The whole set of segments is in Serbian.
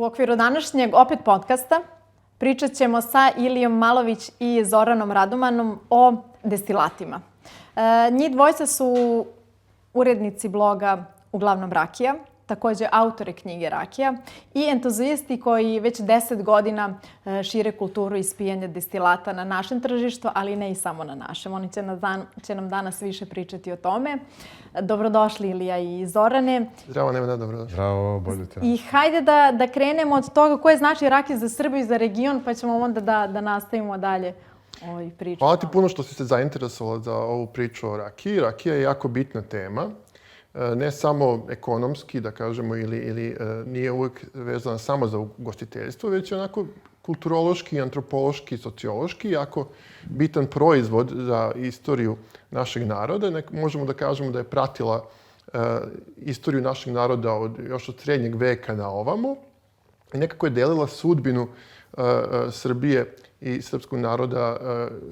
U okviru današnjeg opet podcasta pričat ćemo sa Ilijom Malović i Zoranom Radomanom o destilatima. Njih dvojca su urednici bloga Uglavnom rakija, takođe autore knjige Rakija i entuzijasti koji već 10 godina šire kulturu ispijanja destilata na našem tržištu, ali ne i samo na našem. Oni će nam danas više pričati o tome. Dobrodošli Ilija i Zorane. Zdravo, Nevena, dobrodošli. Zdravo, bolje te. I hajde da krenemo od toga koje znači rakija za Srbiju i za region, pa ćemo onda da nastavimo dalje priču. Hvala ti puno što si se zainteresovala za ovu priču o rakiji. Rakija je jako bitna tema. Ne samo ekonomski, da kažemo, ili nije uvijek vezana samo za ugostiteljstvo, već je onako kulturološki, antropološki, sociološki jako bitan proizvod za istoriju našeg naroda. Možemo da kažemo da je pratila istoriju našeg naroda još od srednjeg veka na ovamo i nekako je delila sudbinu Srbije i srpskog naroda,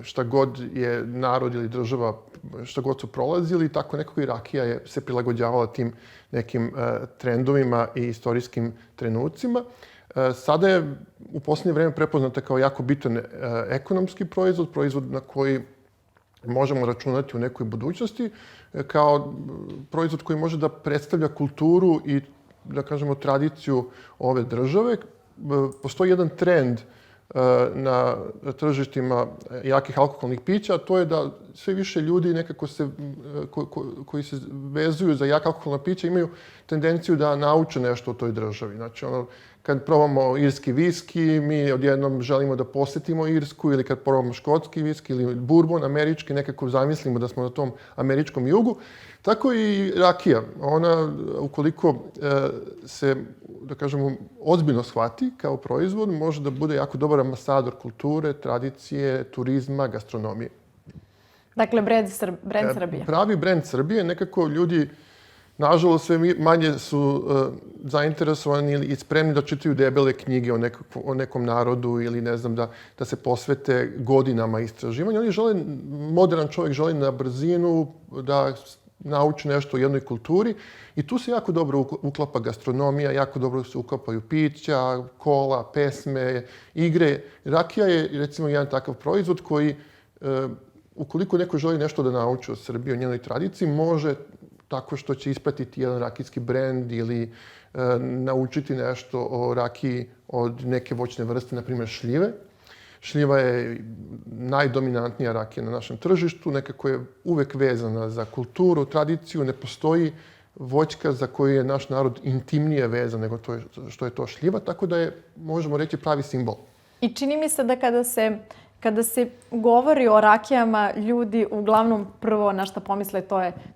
šta god je narod ili država, šta god su prolazili, tako nekako i rakija se prilagođavala tim nekim trendovima i istorijskim trenucima. Sada je u posljednje vreme prepoznata kao jako bitan ekonomski proizvod na koji možemo računati u nekoj budućnosti, kao proizvod koji može da predstavlja kulturu i, da kažemo, tradiciju ove države. Postoji jedan trend na tržištima jakih alkoholnih pića, a to je da sve više ljudi nekako koji se vezuju za jaka alkoholna pića imaju tendenciju da nauče nešto o toj državi. Znači, kad probamo irski viski, mi odjednom želimo da posjetimo Irsku, ili kad probamo škotski viski ili bourbon, američki, nekako zamislimo da smo na tom američkom jugu. Tako i rakija. Ona, ukoliko se, da kažemo, ozbiljno shvati kao proizvod, može da bude jako dobar ambasador kulture, tradicije, turizma, gastronomije. Dakle, brend Srbije. Pravi brend Srbije. Nekako ljudi, nažalost, sve manje su zainteresovani i spremni da čitaju debele knjige o nekom narodu ili, ne znam, da se posvete godinama istraživanja. Oni žele, modern čovjek želi na brzinu da nauči nešto o jednoj kulturi i tu se jako dobro uklapa gastronomija, jako dobro se uklapaju pića, kola, pesme, igre. Rakija je, recimo, jedan takav proizvod koji, ukoliko neko želi nešto da nauči o Srbiji, o njenoj tradiciji, može tako što će ispratiti jedan rakijski brend ili naučiti nešto o rakiji od neke voćne vrste, na primjer šljive. Šljiva je najdominantnija rakija na našem tržištu, nekako je uvek vezana za kulturu, tradiciju, ne postoji voćka za koju je naš narod intimnije vezan nego što je to šljiva, tako da je, možemo reći, pravi simbol. I čini mi se da kada se govori o rakijama, ljudi uglavnom prvo na što pomisle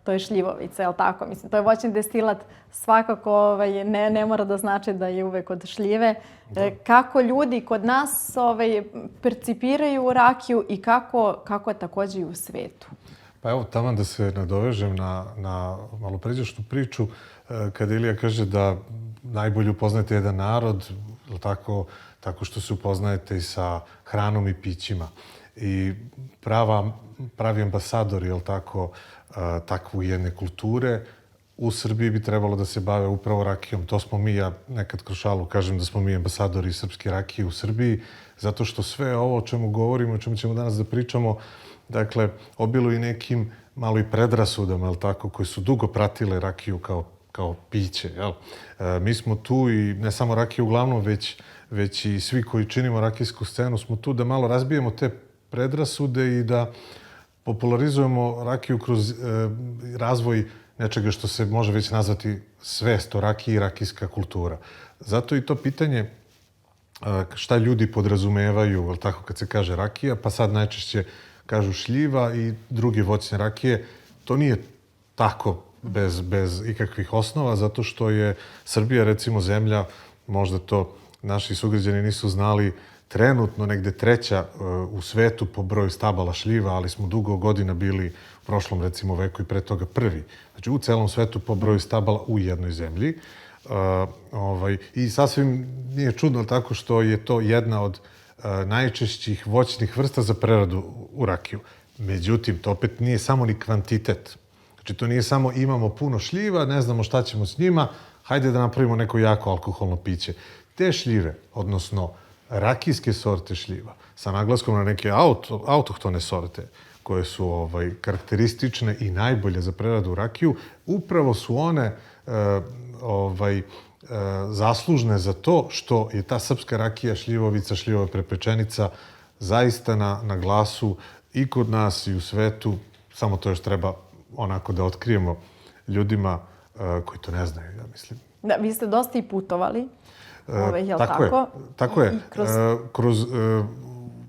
to je šljivovica, je li tako? Mislim, to je voćni destilat, svakako ne mora da znači da je uvek od šljive. Kako ljudi kod nas percipiraju rakiju i kako je takođe i u svetu? Pa evo, taman da se nadovežem na malo pređašnju priču, kada Ilija kaže da najbolje upoznajete jedan narod, je li tako što se upoznajete i sa hranom i pićima. I pravi ambasador, je li tako, takvu jedne kulture, u Srbiji bi trebalo da se bave upravo rakijom. To smo mi, ja nekad kroz šalu kažem da smo mi ambasadori srpske rakije u Srbiji, zato što sve ovo o čemu govorimo, o čemu ćemo danas da pričamo, dakle, obiluje nekim malo i predrasudama, je li tako, koji su dugo pratile rakiju kao piće, jel? Mi smo tu i ne samo rakije uglavnom, već i svi koji činimo rakijsku scenu smo tu da malo razbijemo te predrasude i da popularizujemo rakiju kroz razvoj nečega što se može već nazvati svest o rakiji i rakijska kultura. Zato i to pitanje šta ljudi podrazumevaju, jel tako, kad se kaže rakija, pa sad najčešće kažu šljiva i druge voćne rakije. To nije tako bez ikakvih osnova, zato što je Srbija, recimo, zemlja, možda to naši sugrađani nisu znali, trenutno negde treća u svetu po broju stabala šljiva, ali smo dugo godina bili u prošlom, recimo, veku i pre toga prvi. Znači, u celom svetu po broju stabala u jednoj zemlji. I sasvim nije čudno tako što je to jedna od najčešćih voćnih vrsta za preradu u rakiju. Međutim, to opet nije samo ni kvantitet. Znači, to nije samo imamo puno šljiva, ne znamo šta ćemo s njima, hajde da napravimo neko jako alkoholno piće. te šljive, odnosno rakijske sorte šljiva, sa naglaskom na neke autohtone sorte, koje su karakteristične i najbolje za preradu rakiju, upravo su one zaslužne za to što je ta srpska rakija, šljivovica, šljivova prepečenica zaista na glasu i kod nas i u svetu. Samo to još treba onako da otkrijemo ljudima koji to ne znaju, ja mislim. Da, vi ste dosta i putovali, jel tako? Tako je.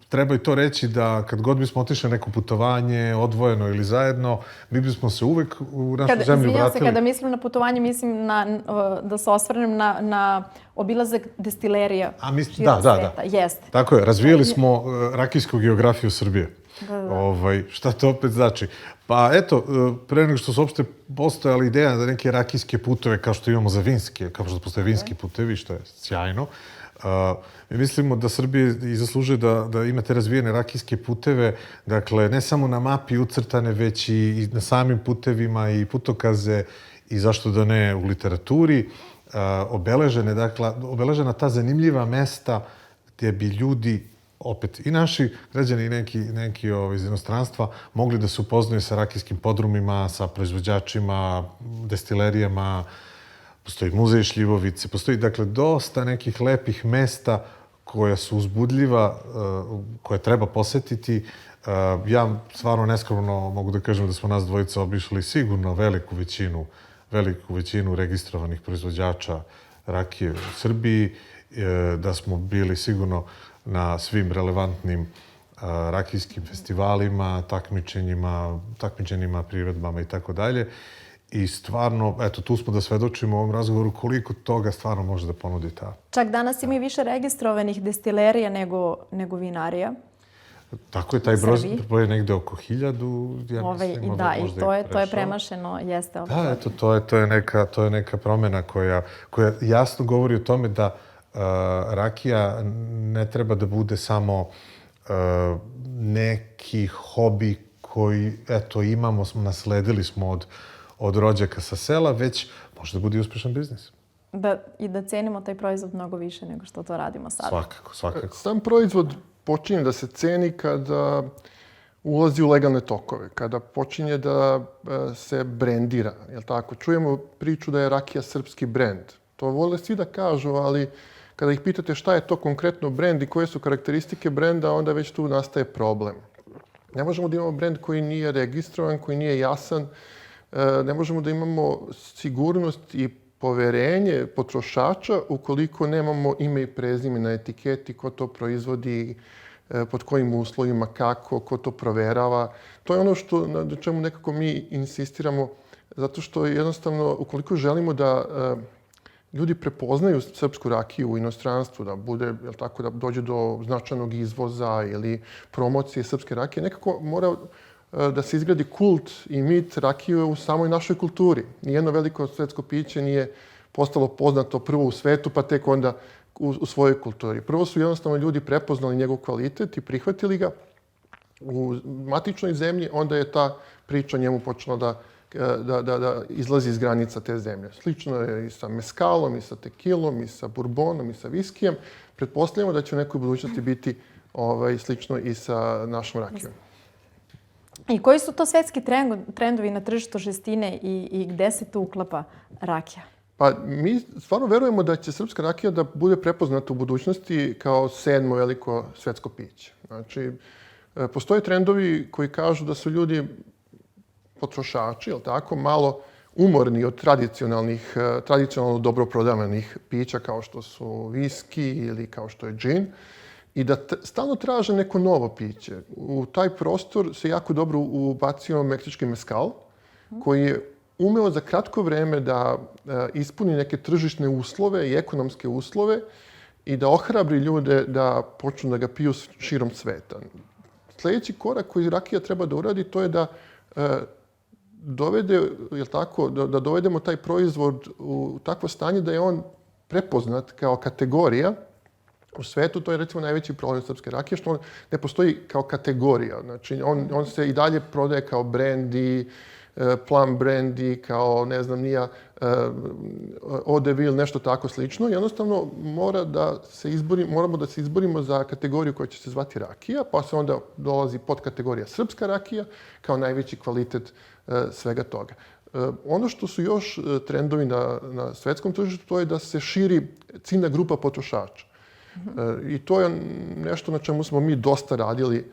Treba i to reći da kad god bismo otišli na neko putovanje, odvojeno ili zajedno, mi bismo se uvek u našu zemlju vratili. Kada mislim na putovanje, mislim da se osvrnem na obilazak destilerija. Da. Jeste. Tako je, razvijali smo rakijsku geografiju Srbije. Šta to opet znači? Pa eto, pre nego što su uopšte postojala ideja za neke rakijske puteve kao što imamo za vinske, kao što postoje vinski putevi, što je sjajno. Mi mislimo da Srbija i zaslužuje da ima te razvijene rakijske puteve, dakle, ne samo na mapi ucrtane, već i na samim putevima i putokaze i zašto da ne u literaturi, obeležena ta zanimljiva mesta gdje bi ljudi, opet i naši građani i neki iz inostranstva, mogli da se upoznaju sa rakijskim podrumima, sa proizvođačima, destilerijama. Postoji muzej šljivovice, postoji dakle dosta nekih lepih mesta koja su uzbudljiva, koje treba posetiti. Ja stvarno neskromno mogu da kažem da smo nas dvojica obišli sigurno veliku većinu registrovanih proizvođača rakije u Srbiji, da smo bili sigurno na svim relevantnim rakijskim festivalima, takmičenjima, priredbama i tako dalje. I stvarno, eto, tu smo da svedočimo u ovom razgovoru koliko toga stvarno može da ponudi ta. Čak danas ima i više registrovanih destilerija nego vinarija. Tako je, taj broj je negde oko 1000, ja mislim. Da, i to je premašeno, jeste. Da, eto, to je neka promena koja jasno govori o tome da rakija ne treba da bude samo neki hobi koji, eto, imamo, nasledili smo od rođaka sa sela, već može da bude uspešan biznis. I da cenimo taj proizvod mnogo više nego što to radimo sada. Svakako. Sam proizvod počinje da se ceni kada ulazi u legalne tokove, kada počinje da se brendira, jel tako? Čujemo priču da je rakija srpski brend. To vole svi da kažu, ali kada ih pitate šta je to konkretno brend i koje su karakteristike brenda, onda već tu nastaje problem. Ne možemo da imamo brend koji nije registrovan, koji nije jasan, ne možemo da imamo sigurnost i poverenje potrošača ukoliko nemamo ime i prezime na etiketi, ko to proizvodi, pod kojim uslovima, kako, ko to proverava. To je ono na čemu nekako mi insistiramo, zato što jednostavno, ukoliko želimo da ljudi prepoznaju srpsku rakiju u inostranstvu, da bude, jel tako, da dođe do značajnog izvoza ili promocije srpske rakije, nekako mora da se izgradi kult i mit rakije u samoj našoj kulturi. Nijedno veliko svetsko piće nije postalo poznato prvo u svetu, pa tek onda u svojoj kulturi. Prvo su jednostavno ljudi prepoznali njegov kvalitet i prihvatili ga u matičnoj zemlji, onda je ta priča njemu počela da izlazi iz granica te zemlje. Slično je i sa meskalom, i sa tekilom, i sa burbonom, i sa viskijem. Pretpostavljamo da će u nekoj budućnosti biti slično i sa našom rakijom. I koji su to svetski trendovi na tržištu žestine i gde se tu uklapa rakija? Pa mi stvarno verujemo da će srpska rakija da bude prepoznata u budućnosti kao 7. veliko svetsko piće. Znači, postoje trendovi koji kažu da su ljudi potrošači, jel tako, malo umorni od tradicionalno dobro prodavanih pića kao što su viski ili kao što je džin i da stalno traže neko novo piće. U taj prostor se jako dobro ubacio meksički mezcal koji je umeo za kratko vreme da ispuni neke tržišne uslove i ekonomske uslove i da ohrabri ljude da počnu da ga piju širom sveta. Sljedeći korak koji rakija treba da uradi, to je da da dovedemo taj proizvod u takvo stanje da je on prepoznat kao kategorija u svetu. To je recimo najveći problem srpske rakije, što on ne postoji kao kategorija. Znači, on se i dalje prodaje kao brend i Plum Brandy, kao ne znam nija Eau de Ville, nešto tako slično. Jednostavno moramo da se izborimo za kategoriju koja će se zvati rakija, pa se onda dolazi podkategorija srpska rakija kao najveći kvalitet svega toga. Ono što su još trendovi na svetskom tržištu, to je da se širi ciljna grupa potrošača. I to je nešto na čemu smo mi dosta radili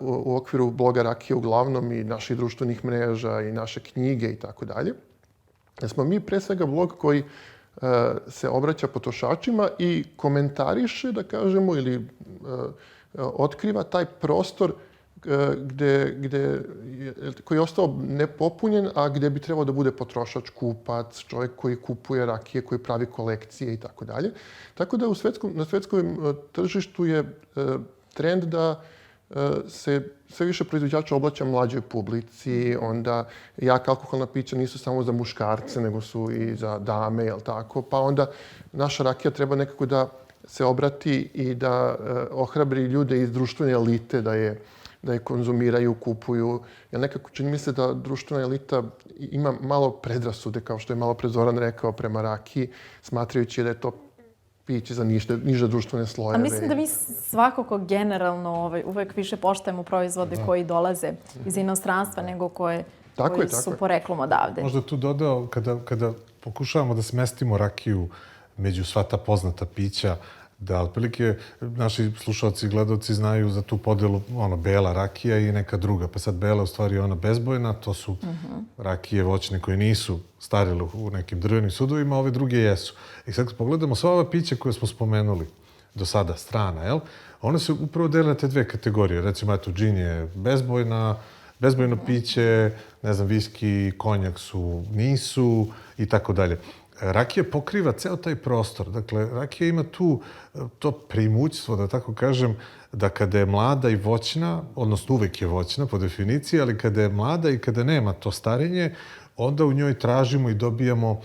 u okviru bloga Rakija uglavnom i naših društvenih mreža i naše knjige i tako dalje. Smo mi pre svega blog koji se obraća potrošačima i komentariše, da kažemo, ili otkriva taj prostor koji je ostao nepopunjen, a gdje bi trebao da bude potrošač, kupac, čovjek koji kupuje rakije, koji pravi kolekcije i tako dalje. Tako da na svetskom tržištu je trend da se sve više proizvođača obraća mlađoj publici, onda jaka alkoholna pića nisu samo za muškarce, nego su i za dame, jel tako? Pa onda naša rakija treba nekako da se obrati i da ohrabri ljude iz društvene elite da je konzumiraju, kupuju. Jer nekako čini mi se da društvena elita ima malo predrasude, kao što je malo pre Zoran rekao, prema rakiji, smatrajući da je to piće za niže društvene slojeve. A mislim da mi svakako generalno uvek više poštujemo proizvode koji dolaze iz inostranstva nego koji su poreklom odavde. Možda tu dodao, kada pokušavamo da smestimo rakiju među sva ta poznata pića, da otprilike naši slušalci i gledalci znaju za tu podelu bela rakija i neka druga. Pa sad bela u stvari je ona bezbojna, to su rakije voćne koje nisu starile u nekim drvenim sudovima, a ove druge jesu. I sad kad pogledamo sva ova pića koje smo spomenuli do sada, strana, one se upravo dele na te dve kategorije. Recimo, džin je bezbojno piće, ne znam, viski, konjak nisu i tako dalje. Rakija pokriva ceo taj prostor. Dakle, rakija ima to primućstvo, da tako kažem, da kada je mlada i voćna, odnosno uvek je voćna po definiciji, ali kada je mlada i kada nema to starenje, onda u njoj tražimo i dobijamo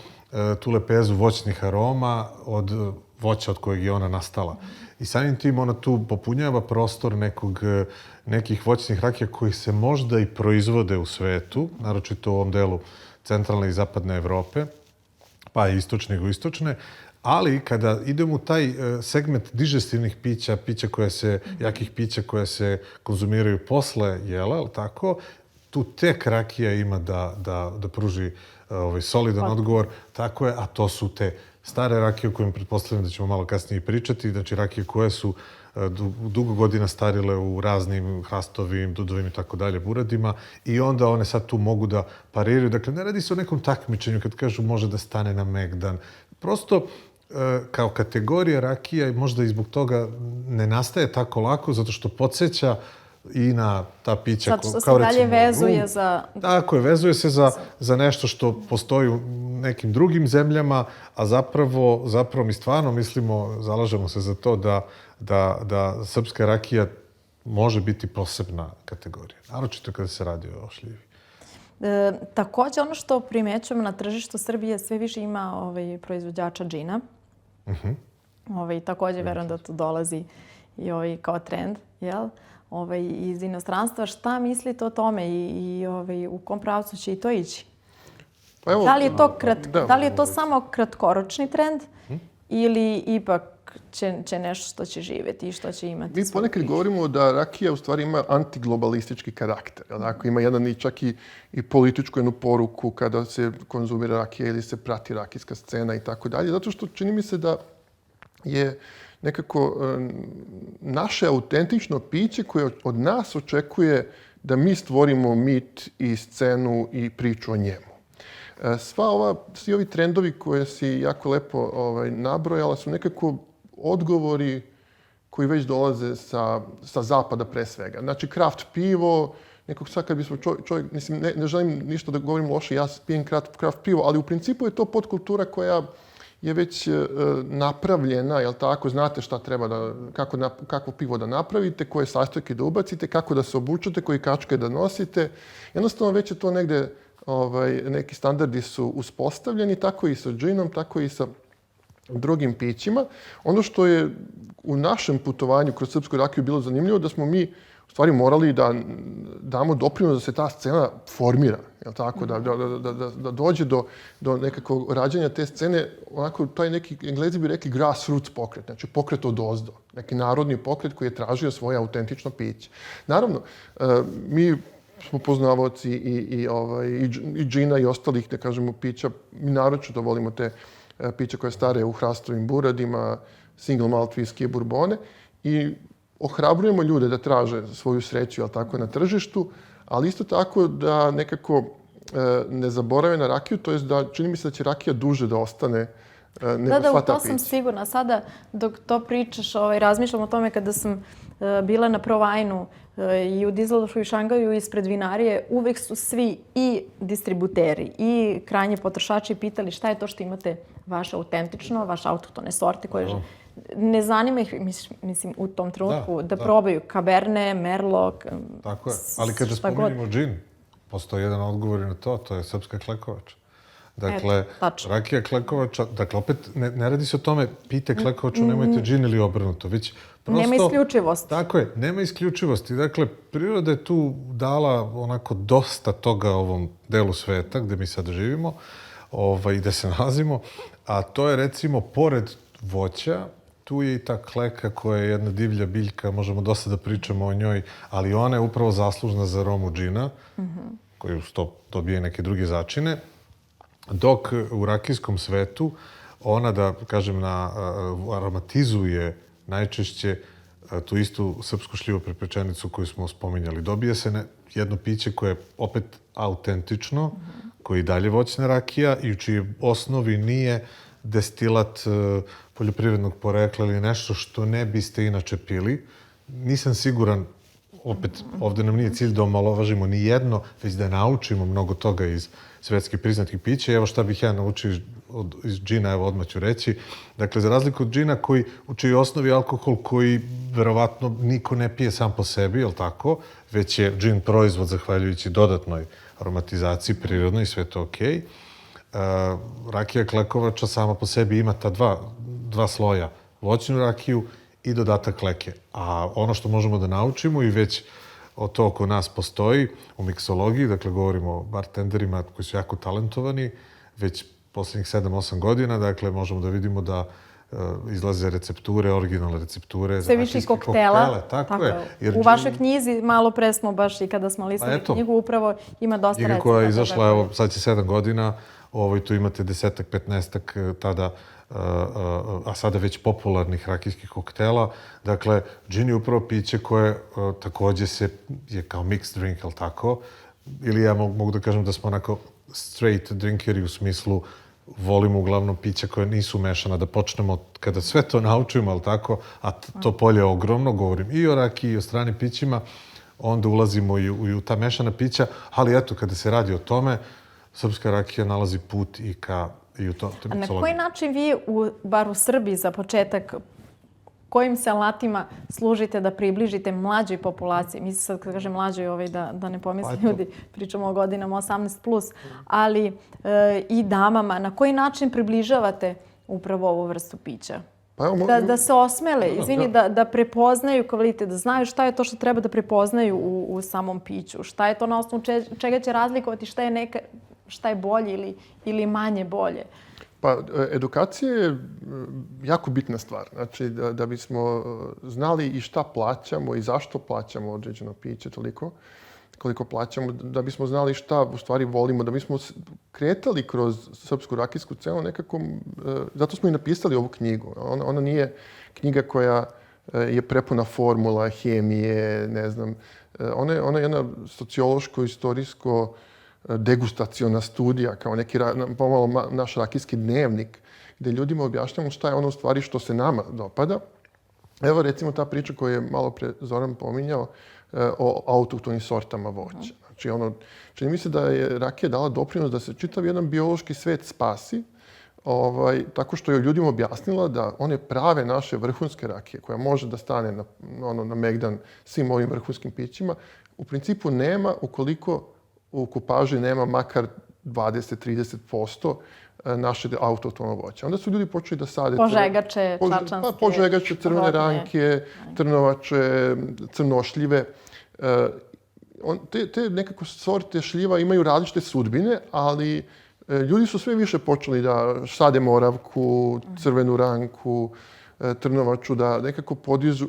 tu lepezu voćnih aroma od voća od kojeg je ona nastala. I samim tim ona tu popunjava prostor nekih voćnih rakija koji se možda i proizvode u svetu, naročito u ovom delu centralne i zapadne Evrope, pa i istočne i jugoistočne, ali kada idemo u taj segment digestivnih pića, jakih pića koja se konzumiraju posle jela, ali tako, tu tek rakija ima da pruži solidan odgovor, tako je, a to su te stare rakije o kojima pretpostavljam da ćemo malo kasnije pričati, znači rakije koje su dugo godina starile u raznim hrastovim, dudovim i tako dalje buradima i onda one sad tu mogu da pariraju. Dakle, ne radi se o nekom takmičenju kad kažu može da stane na Megdan. Prosto, kao kategorija rakija možda i zbog toga ne nastaje tako lako, zato što podsjeća i na ta pića. Zato što se dalje vezuje za... Tako je, vezuje se za nešto što postoji u nekim drugim zemljama, a zapravo mi stvarno mislimo, zalažemo se za to da srpska rakija može biti posebna kategorija. Naročito kada se radi o šljivi. Također, ono što primećujemo na tržištu Srbije, sve više ima proizvođača džina. Također, verujem da tu dolazi i kao trend, jel? Iz inostranstva. Šta mislite o tome i u kom pravcu će i to ići? Da li je to samo kratkoročni trend ili ipak će nešto što će živjeti i što će imati? Mi ponekad govorimo da rakija u stvari ima antiglobalistički karakter. Ima jedan čak i političku jednu poruku kada se konzumira rakija ili se prati rakijska scena i tako dalje. Zato što čini mi se da je nekako naše autentično piće koje od nas očekuje da mi stvorimo mit i scenu i priču o njemu. Svi ovi trendovi koje si jako lepo nabrojala su nekako odgovori koji već dolaze sa zapada pre svega. Znači, kraft pivo, nekako sad kad bismo čovjek, mislim, ne želim ništa da govorim loše, ja pijem kraft pivo, ali u principu je to podkultura koja je već napravljena, jel tako? Znate šta treba kakvo pivo da napravite, koje sastojke da ubacite, kako da se obučete, koji kačke da nosite. Jednostavno već je to negde, neki standardi su uspostavljeni, tako i sa džinom, tako i sa drugim pićima. Ono što je u našem putovanju kroz srpsku rakiju bilo zanimljivo, da smo mi u stvari morali da damo doprinos da se ta scena formira, jel tako? Da dođe do nekakvog rađanja te scene, onako, taj neki, Englezi bi rekli grassroots pokret, znači pokret odozdo, neki narodni pokret koji je tražio svoje autentično piće. Naravno, mi smo poznavaoci i džina i ostalih, da kažemo, pića. Mi naročito volimo te pića koje stare u hrastovim buradima, single malt viskije, burbone i ohrabrujemo ljude da traže svoju sreću, jel tako, na tržištu, ali isto tako da nekako ne zaborave na rakiju, to jest da čini mi se da će rakija duže da ostane nego sva ta to sam pića. sigurna. Sada dok to pričaš, razmišljam o tome kada sam bila na Provajnu i u Düsseldorfu i Šangaju ispred vinarije, uvek su svi i distributeri i krajnji potrošači pitali šta je to što imate vaše autentično, vaše autohtone sorte koje ne zanima ih, mislim, u tom trenutku da probaju Cabernet, Merlot, Tako je, ali kada spominjemo džin, postoji jedan odgovor i na to je srpska klekovača. Dakle, rakija klekovača, dakle, opet ne radi se o tome pijte klekovaču, nemojte džin ili obrnuto, već prosto... Nema isključivosti. Tako je, nema isključivosti. Dakle, priroda je tu dala onako dosta toga ovom delu sveta gde mi sad živimo i gde se nalazimo, a to je recimo, pored voća, tu je i ta kleka koja je jedna divlja biljka, možemo dosta da pričamo o njoj, ali ona je upravo zaslužna za aromu džina, koji uz to dobije neke druge začine, dok u rakijskom svetu ona, da kažem, aromatizuje najčešće tu istu srpsku šljivu prepečenicu koju smo spominjali. Dobije se jedno piće koje je opet autentično, koji je dalje voćna rakija i u čijoj osnovi nije destilat poljoprivrednog porekla ili nešto što ne biste inače pili. Nisam siguran, opet, ovde nam nije cilj da omalovažimo ni jedno, već da naučimo mnogo toga iz svetski priznatih pića. Evo šta bih ja naučio iz džina, evo odmah ću reći. Dakle, za razliku od džina u čijoj osnovi alkohol koji verovatno niko ne pije sam po sebi, jel tako? Već je džin proizvod zahvaljujući dodatnoj aromatizaciji prirodnoj i sve to okej. Rakija klekovača sama po sebi ima ta dva sloja, voćnu rakiju i dodatak kleke. A ono što možemo da naučimo i već to oko nas postoji u miksologiji, dakle govorimo o bartenderima koji su jako talentovani, već poslednjih 7-8 godina, dakle možemo da vidimo da izlaze recepture, originalne recepture. Sve više koktela. Tako je. U vašoj knjizi, malo pre smo baš i kada smo listali knjigu, upravo ima dosta recepta. Knjiga koja je izašla, evo, sad će 7 godina, tu imate 10-ak, 15-ak tada, a sada već popularnih rakijskih koktela. Dakle, džin je upravo piće koje takođe je kao mixed drink, ali tako? Ili ja mogu da kažem da smo onako straight drinkeri u smislu volimo uglavnom pića koje nisu mešana, da počnemo kada sve to naučimo, ali tako, a to polje je ogromno, govorim i o rakiji i o stranim pićima, onda ulazimo i u ta mešana pića, ali eto, kada se radi o tome, srpska rakija nalazi put i u to. A na koji način vi, bar u Srbiji za početak, kojim se alatima služite da približite mlađoj populaciji? Mislim sad kad kažem mlađoj, da ne pomisli ljudi, pričamo o godinama 18+, ali i damama. Na koji način približavate upravo ovu vrstu pića? Da se osmele, izvini, da prepoznaju kvalitet, da znaju šta je to što treba da prepoznaju u samom piću, šta je to na osnovu čega će razlikovati, šta je bolje ili manje bolje. Pa, edukacija je jako bitna stvar. Znači, da bismo znali i šta plaćamo i zašto plaćamo određeno piće toliko, koliko plaćamo, da bismo znali šta u stvari volimo, da bismo kretali kroz srpsku rakijsku cenu nekako, zato smo i napisali ovu knjigu. Ona nije knjiga koja je prepuna formula, hemije, ne znam. Ona je jedna sociološko-istorijsko degustaciona studija, kao neki pomalo naš rakijski dnevnik, gde ljudima objašnjamo šta je ono u stvari što se nama dopada. Evo recimo ta priča koju je malo pre Zoran pominjao o autohtonim sortama voća. Znači, čini mi se da je rakija dala doprinos da se čitav jedan biološki svet spasi, tako što je ljudima objasnila da one prave naše vrhunske rakije, koja može da stane na megdan svim ovim vrhunskim pićima, u principu nema ukoliko u kupaži nema makar 20-30% naše autohtono voće. Onda su ljudi počeli da sade požegače, čačanske, požegače, crvene ranke, trnovače, crnošljive. te nekako sorte šljiva imaju različite sudbine, ali ljudi su sve više počeli da sade moravku, crvenu ranku, trnovaču, da nekako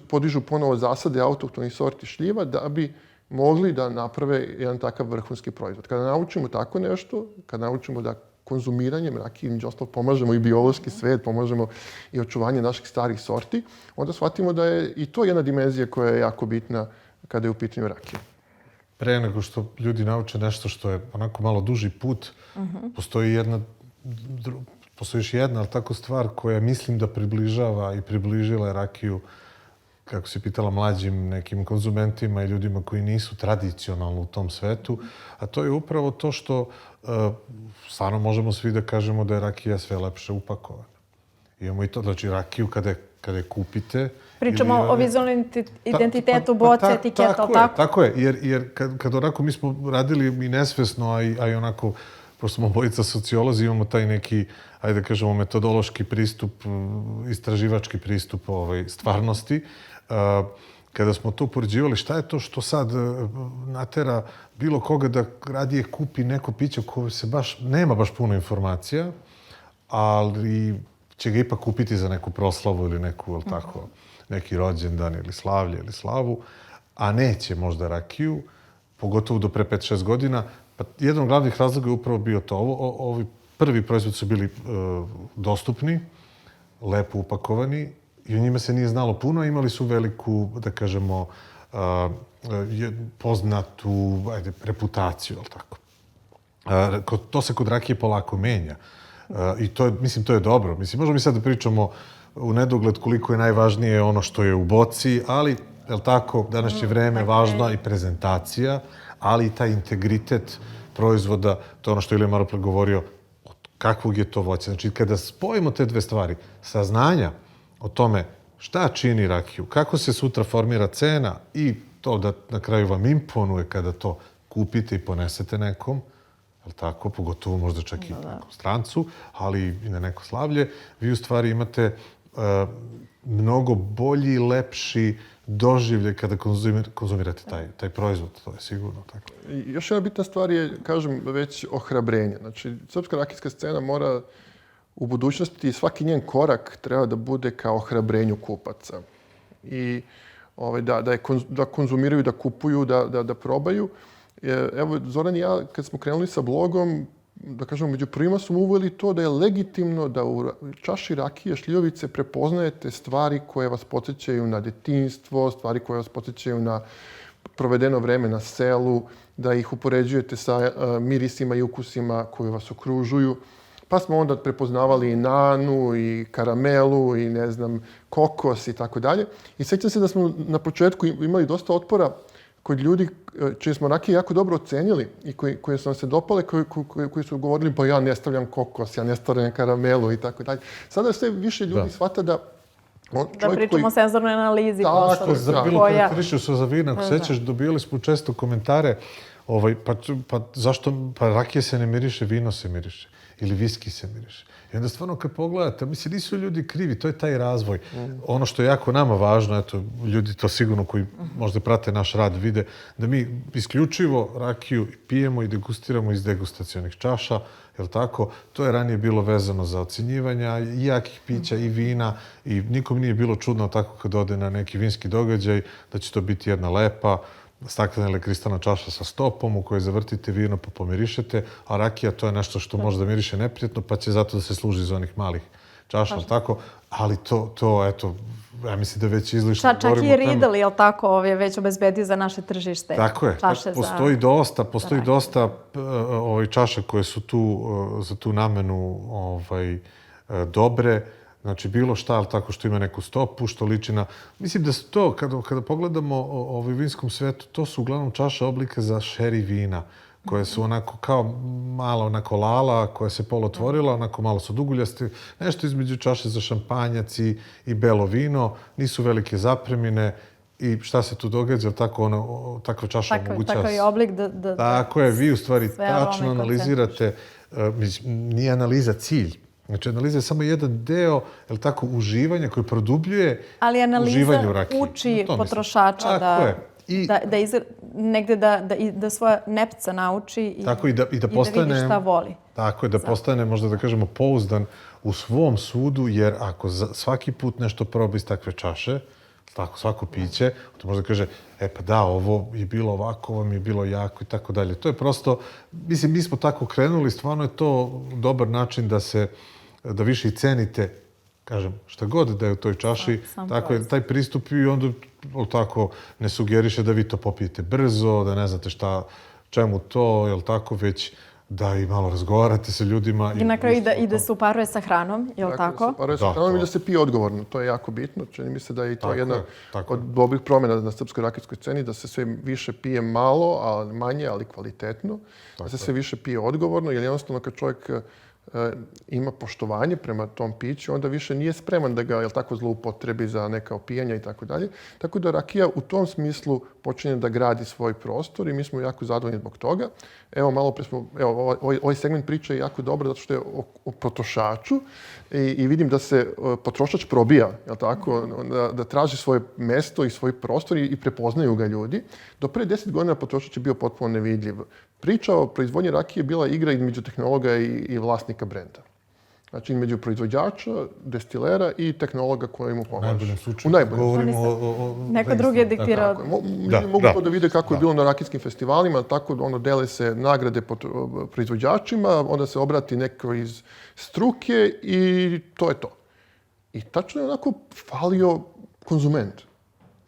podižu ponovo zasade autohtonih sorti šljiva da bi mogli da naprave jedan takav vrhunski proizvod. Kada naučimo tako nešto, kada naučimo da konzumiranjem rakije, među ostalog, pomažemo i biološki svet, pomažemo i očuvanje naših starih sorti, onda shvatimo da je i to jedna dimenzija koja je jako bitna kada je u pitanju rakija. Pre nego što ljudi nauče nešto što je onako malo duži put, postoji još jedna, ali tako stvar koja mislim da približava i približila je rakiju, kako si pitala, mlađim nekim konzumentima i ljudima koji nisu tradicionalno u tom svetu, a to je upravo to što stvarno možemo svi da kažemo da je rakija sve lepše upakovana. Imamo i to, znači rakiju kada je kupite... Pričamo o vizualnom identitetu, boce, etiketa, tako? Tako je, jer kad onako mi smo radili i nesvesno, a i onako, pošto smo obojica sociolozi, imamo taj neki, ajde da kažemo, metodološki pristup, istraživački pristup stvarnosti. Kada smo to upoređivali, šta je to što sad natera bilo koga da radije kupi neko piće koje se nema baš puno informacija, ali će ga ipak kupiti za neku proslavu ili neki rođendan ili slavlje ili slavu, a neće možda rakiju, pogotovo do pre 5-6 godina. Pa jedan od glavnih razloga je upravo bio to. Ovi prvi proizvodi su bili dostupni, lepo upakovani i o njima se nije znalo puno, imali su veliku, da kažemo, poznatu reputaciju, ali tako. To se kod rakije polako menja. I to je dobro. Mislim, možemo mi sad da pričamo u nedogled koliko je najvažnije ono što je u boci, ali, je tako, današnje vreme važna i prezentacija, ali i taj integritet proizvoda, to je ono što Ilija malo pregovorio, od kakvog je to voće. Znači, kada spojimo te dve stvari, saznanja o tome šta čini rakiju, kako se sutra formira cena i to da na kraju vam imponuje kada to kupite i ponesete nekom, tako, pogotovo možda čak i nekom strancu, ali i na neko slavlje, vi u stvari imate mnogo bolji i lepši doživljaj kada konzumirate taj proizvod, to je sigurno tako. I još jedna bitna stvar je, kažem, već ohrabrenje. Znači, srpska rakijska scena mora u budućnosti, svaki njen korak treba da bude kao ohrabrenju kupaca. I da konzumiraju, da kupuju, da probaju. Evo, Zoran i ja, kad smo krenuli sa blogom, da kažemo, među prvima smo uveli to da je legitimno da u čaši rakije šljivovice prepoznajete stvari koje vas podsjećaju na detinjstvo, stvari koje vas podsjećaju na provedeno vreme na selu, da ih upoređujete sa mirisima i ukusima koji vas okružuju. Pa smo onda prepoznavali i nanu, i karamelu, i kokos i tako dalje. I sjećam se da smo na početku imali dosta otpora kod ljudi čije smo rakije jako dobro ocenili i koje su nam se dopale, koji su govorili pa ja ne stavljam kokos, ja ne stavljam karamelu i tako dalje. Sada sve više ljudi shvata da da pričamo o senzornoj analizi. Tako, za bilo karakteristično su za vina. Ako sećaš, dobijali smo često komentare pa zašto, pa rakija se ne miriše, vino se miriše. Ili viski se miriše. I onda stvarno kad pogledate, mislim, nisu ljudi krivi, to je taj razvoj. Ono što je jako nama važno, eto, ljudi to sigurno koji možda prate naš rad vide, da mi isključivo rakiju pijemo i degustiramo iz degustacionih čaša, jel tako? To je ranije bilo vezano za ocenjivanja i jakih pića i vina i nikom nije bilo čudno tako kad ode na neki vinski događaj da će to biti jedna lepa, staklena ili kristalna čaša sa stopom u kojoj zavrtite vino pa pomirišete, a rakija to je nešto što može da miriše neprijatno pa će zato da se služi iz onih malih čaša, tako? Ali to, eto, ja mislim da već izlišno čak i Riedel, jel tako, je već obezbedio za naše tržište. Tako je, postoji dosta čaša koje su tu za tu namenu dobre. Znači, bilo šta, ali tako što ima neku stopu, što liči na... Mislim da su to, kada pogledamo u vinskom svetu, to su uglavnom čaše oblike za šeri vina, koje su onako kao malo onako lala, koja se polotvorila, onako malo su duguljaste, nešto između čaše za šampanjac i belo vino, nisu velike zapremine i šta se tu događa, takva čaša omogućava... Takav je oblik da... Tako je, vi u stvari tačno analizirate, nije analiza cilj. Znači, analiza je samo jedan deo, je tako, uživanja koji produbljuje uživanju rakije. Ali analiza uči potrošača da... negde da svoja nepca nauči i da vidi šta voli. Tako je, da postane, možda da kažemo, pouzdan u svom sudu, jer ako svaki put nešto proba iz takve čaše, tako svako piće, to možda kaže, pa da, ovo je bilo ovako, ovo mi je bilo jako i tako dalje. To je prosto, mislim, mi smo tako krenuli, stvarno je to dobar način da više i cenite, kažem, šta god da je u toj čaši, tako je taj pristup i onda tako ne sugeriše da vi to popijete brzo, da ne znate čemu to, jel tako, već da i malo razgovarate sa ljudima. I na kraju da se uparuje sa hranom, je li tako? Da se uparuje sa hranom i da se pije odgovorno. To je jako bitno. Čini mi se da je i to jedna od dobrih promjena na srpskoj rakijskoj sceni, da se sve više pije malo, a manje, ali kvalitetno. Da se sve više pije odgovorno, jer jednostavno kad čovjek ima poštovanje prema tom piću, onda više nije spreman da ga, jel tako, zloupotrebi za neka opijanja i tako dalje. Tako da rakija u tom smislu počinje da gradi svoj prostor i mi smo jako zadovoljni zbog toga. Evo, malo pre smo, ovaj segment priče je jako dobar zato što je o potrošaču i vidim da se potrošač probija, jel tako, da traži svoje mesto i svoj prostor i prepoznaju ga ljudi. Do pre 10 godina potrošač je bio potpuno nevidljiv. Priča o proizvodnji rakije je bila igra između tehnologa i vlasnika brenda. Znači, između proizvođača, destilera i tehnologa koji mu pomažu. U najboljem slučaju. Govorimo o... Neko drugi je diktirao. Mogu to da vide kako je bilo na rakijskim festivalima, tako dele se nagrade proizvođačima, onda se obrati neko iz struke i to je to. I tačno je onako falio konzument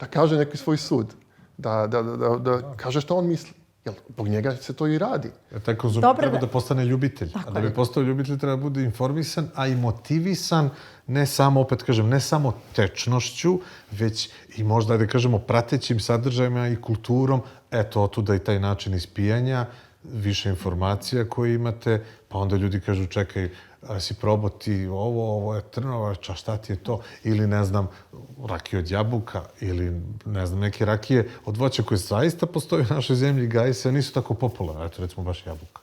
da kaže neki svoj sud, da kaže šta on misli. Jer zbog njega se to i radi. Taj konzument treba da postane ljubitelj. A da bi postao ljubitelj treba da bude informisan, a i motivisan, ne samo, opet kažem, ne samo tečnošću, već i možda, da kažemo, pratećim sadržajima i kulturom. Eto, otuda i taj način ispijanja, više informacija koje imate, pa onda ljudi kažu, čekaj, si probao ti ovo je trnovača, šta ti je to? Ili, ne znam, rakije od jabuka, ili, ne znam, neke rakije od voća koje zaista postoje u našoj zemlji, gaji se, nisu tako popularne. Eto, recimo, baš jabuka.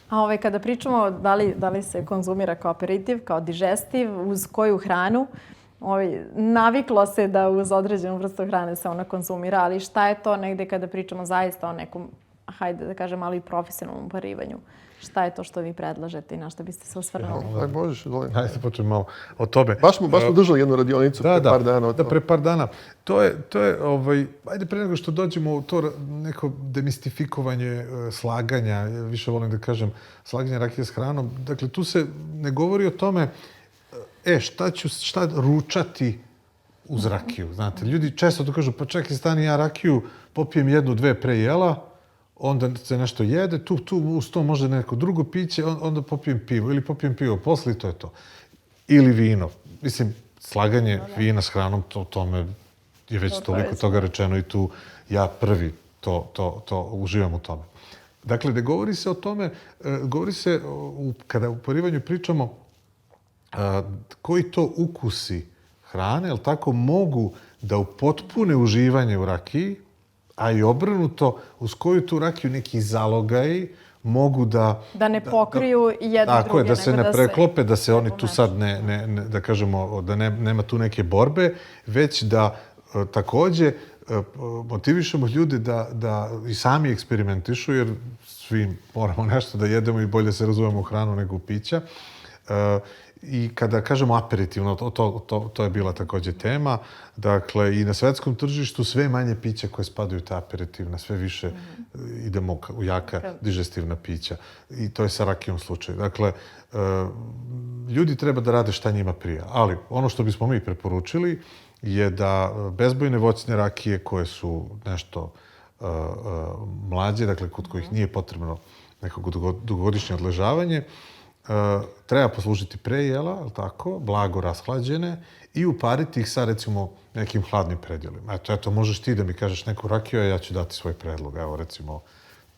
A kada pričamo da li se konzumira kao aperitiv, kao digestiv, uz koju hranu, naviklo se da uz određenu vrstu hrane se ona konzumira, ali šta je to negde kada pričamo zaista o nekom, hajde da kažem, ali i profesionalnom parivanju? Šta je to što vi predlažete i na što biste se osvrnuli? Aj, možeš, dovoljno. Hajde, počnem malo o tome. Baš smo držali jednu radionicu pre par dana. Da, pre par dana. To je, ajde, pre nego što dođemo u to neko demistifikovanje slaganja, više volim da kažem, slaganje rakije s hranom. Dakle, tu se ne govori o tome šta ručati uz rakiju. Znate, ljudi često to kažu, pa čekaj, stani ja rakiju, popijem 1-2 pre jela, onda se nešto jede, tu uz to može neko drugo piće, onda popijem pivo. Ili popijem pivo posle i to je to. Ili vino. Mislim, slaganje vina s hranom, tome je već toliko toga rečeno i tu ja prvi to uživam u tome. Dakle, ne govori se o tome, govori se, kada u parivanju pričamo koji to ukusi hrane, jel tako, mogu da upotpune uživanje u rakiji, a i obrnuto, uz koju tu rakiju neki zalogaji mogu da... Da ne pokriju i jedno druge. Tako je, da se ne preklope, da se oni tu sad da kažemo, da nema tu neke borbe, već da takođe motivišemo ljude da i sami eksperimentišu, jer svi moramo nešto da jedemo i bolje se razumemo u hranu nego u pića. I kada kažemo aperitivno, to je bila takođe tema. Dakle, i na svetskom tržištu sve manje pića koje spadaju u ta aperitivna, sve više idemo u jaka digestivna pića. I to je sa rakijom slučaj. Dakle, ljudi treba da rade šta njima prija. Ali ono što bismo mi preporučili je da bezbojne voćne rakije koje su nešto mlađe, dakle, kod kojih nije potrebno neko dugogodišnje odležavanje, treba poslužiti pre jela, ali tako, blago rashlađene i upariti ih sa, recimo, nekim hladnim predjelima. Eto, možeš ti da mi kažeš neku rakiju, a ja ću dati svoj predlog. Evo, recimo,